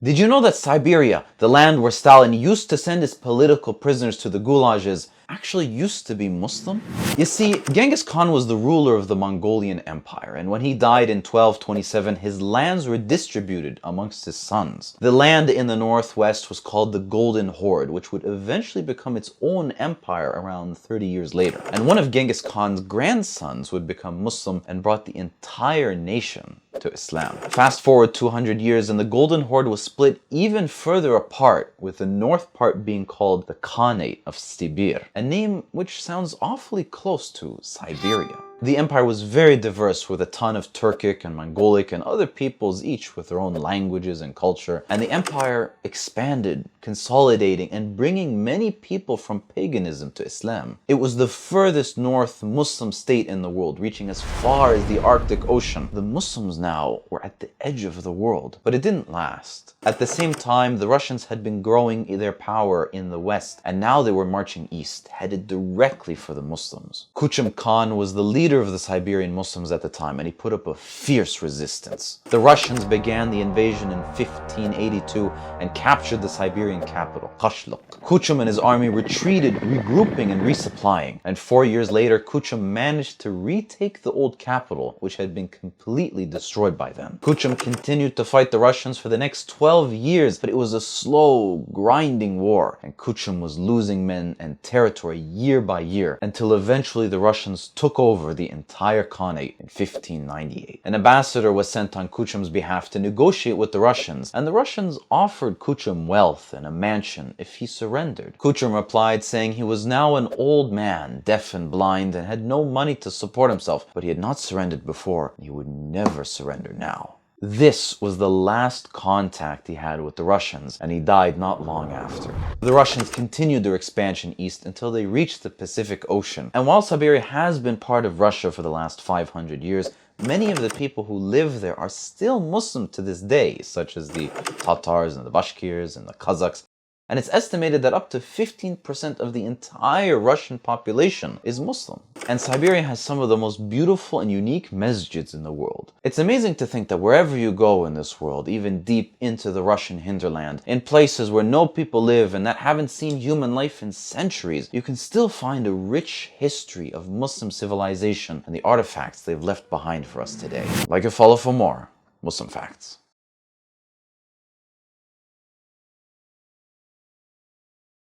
Did you know that Siberia, the land where Stalin used to send his political prisoners to the gulags, actually used to be Muslim? You see, Genghis Khan was the ruler of the Mongolian Empire, and when he died in 1227, his lands were distributed amongst his sons. The land in the northwest was called the Golden Horde, which would eventually become its own empire around 30 years later. And one of Genghis Khan's grandsons would become Muslim and brought the entire nation to Islam. Fast forward 200 years and the Golden Horde was split even further apart, with the north part being called the Khanate of Sibir, a name which sounds awfully close to Siberia. The empire was very diverse, with a ton of Turkic and Mongolic and other peoples, each with their own languages and culture, and the empire expanded, consolidating and bringing many people from paganism to Islam. It was the furthest north Muslim state in the world, reaching as far as the Arctic Ocean. The Muslims now were at the edge of the world, but it didn't last. At the same time, the Russians had been growing their power in the west, and now they were marching east, headed directly for the Muslims. Kuchum Khan was the leader of the Siberian Muslims at the time, and he put up a fierce resistance. The Russians began the invasion in 1582 and captured the Siberian capital, Kashluk. Kuchum and his army retreated, regrouping and resupplying, and 4 years later, Kuchum managed to retake the old capital, which had been completely destroyed by them. Kuchum continued to fight the Russians for the next 12 years, but it was a slow, grinding war, and Kuchum was losing men and territory year by year, until eventually the Russians took over the entire Khanate in 1598. An ambassador was sent on Kuchum's behalf to negotiate with the Russians, and the Russians offered Kuchum wealth and a mansion if he surrendered. Kuchum replied, saying he was now an old man, deaf and blind, and had no money to support himself, but he had not surrendered before, and he would never surrender now. This was the last contact he had with the Russians, and he died not long after. The Russians continued their expansion east until they reached the Pacific Ocean. And while Siberia has been part of Russia for the last 500 years, many of the people who live there are still Muslim to this day, such as the Tatars and the Bashkirs and the Kazakhs. And it's estimated that up to 15% of the entire Russian population is Muslim. And Siberia has some of the most beautiful and unique masjids in the world. It's amazing to think that wherever you go in this world, even deep into the Russian hinterland, in places where no people live and that haven't seen human life in centuries, you can still find a rich history of Muslim civilization and the artifacts they've left behind for us today. Like and follow for more Muslim facts.